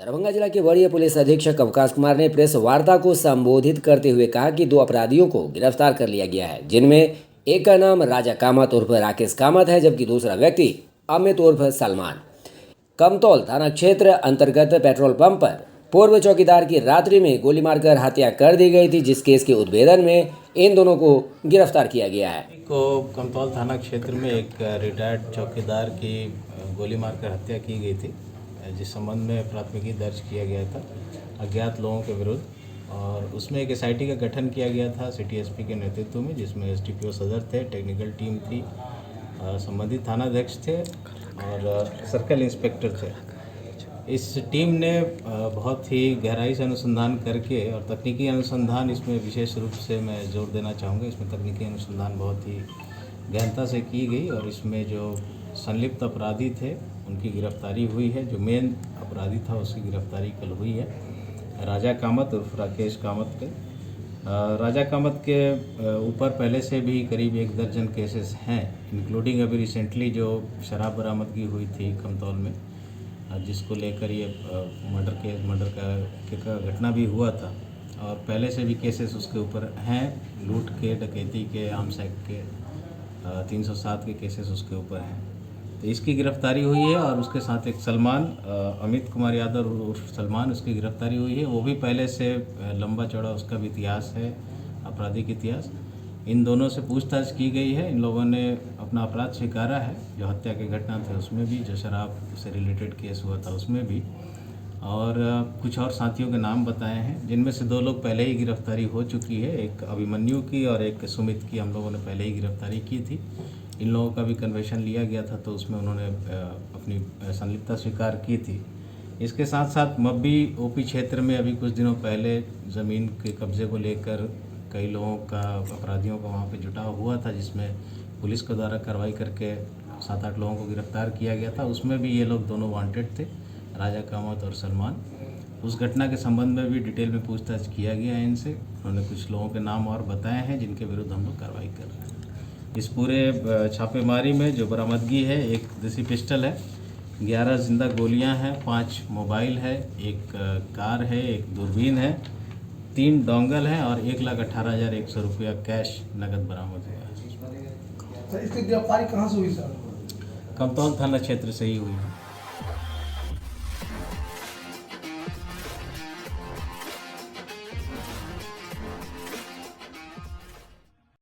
दरभंगा जिला के वरीय पुलिस अधीक्षक अवकाश कुमार ने प्रेस वार्ता को संबोधित करते हुए कहा कि 2 अपराधियों को गिरफ्तार कर लिया गया है, जिनमें एक का नाम राजा कामत उर्फ राकेश कामत है, जबकि दूसरा व्यक्ति अमित उर्फ सलमान। कमतौल थाना क्षेत्र अंतर्गत पेट्रोल पंप पर पूर्व चौकीदार की रात्रि में गोली मारकर हत्या कर दी गई थी, जिस केस के उद्भेदन में इन दोनों को गिरफ्तार किया गया है। को कमतौल थाना क्षेत्र में एक रिटायर्ड चौकीदार की गोली मारकर हत्या की गई थी, जिस संबंध में प्राथमिकी दर्ज किया गया था अज्ञात लोगों के विरुद्ध, और उसमें एक एसआईटी का गठन किया गया था सिटी एसपी के नेतृत्व में, जिसमें एसडीपीओ सदर थे, टेक्निकल टीम थी, संबंधित थानाध्यक्ष थे और सर्कल इंस्पेक्टर थे। इस टीम ने बहुत ही गहराई से अनुसंधान करके, और तकनीकी अनुसंधान इसमें विशेष रूप से मैं जोर देना चाहूँगा, इसमें तकनीकी अनुसंधान बहुत ही गहनता से की गई और इसमें जो संलिप्त अपराधी थे उनकी गिरफ्तारी हुई है। जो मेन अपराधी था उसकी गिरफ्तारी कल हुई है, राजा कामत उर्फ राकेश कामत के। राजा कामत के ऊपर पहले से भी करीब 1 दर्जन केसेस हैं, इंक्लूडिंग अभी रिसेंटली जो शराब बरामदगी हुई थी कमतौल में, जिसको लेकर ये मर्डर का घटना भी हुआ था, और पहले से भी केसेस उसके ऊपर हैं, लूट के, डकैती के, आर्म्स एक्ट के 307 के केसेस उसके ऊपर हैं। तो इसकी गिरफ्तारी हुई है और उसके साथ एक सलमान, अमित कुमार यादव उर्फ सलमान, उसकी गिरफ्तारी हुई है। वो भी पहले से लंबा चौड़ा उसका भी इतिहास है, आपराधिक इतिहास। इन दोनों से पूछताछ की गई है। इन लोगों ने अपना अपराध स्वीकारा है, जो हत्या की घटना थे उसमें भी, जो शराब से रिलेटेड केस हुआ था उसमें भी, और कुछ और साथियों के नाम बताए हैं, जिनमें से 2 लोग पहले ही गिरफ्तारी हो चुकी है, एक अभिमन्यु की और एक सुमित की हम लोगों ने पहले ही गिरफ्तारी की थी। इन लोगों का भी कन्वेशन लिया गया था, तो उसमें उन्होंने अपनी संलिप्तता स्वीकार की थी। इसके साथ साथ मब्बी ओपी क्षेत्र में अभी कुछ दिनों पहले ज़मीन के कब्ज़े को लेकर कई लोगों का, अपराधियों का वहाँ पे जुटाव हुआ था, जिसमें पुलिस के द्वारा कार्रवाई करके 7-8 लोगों को गिरफ्तार किया गया था। उसमें भी ये लोग दोनों वांटेड थे, राजा कामत और सलमान। उस घटना के संबंध में भी डिटेल में पूछताछ किया गया है इनसे। उन्होंने कुछ लोगों के नाम और बताए हैं, जिनके विरुद्ध हम लोग कार्रवाई कर रहे हैं। इस पूरे छापेमारी में जो बरामदगी है, एक देसी पिस्टल है, 11 जिंदा गोलियां हैं, 5 मोबाइल है, एक कार है, एक दूरबीन है, 3 डोंगल हैं और 1,18,100 रुपया कैश नकद बरामद हुआ है। सर, इसकी गिरफ्तारी कहाँ से हुई सर? कमतौल थाना क्षेत्र से ही हुई है।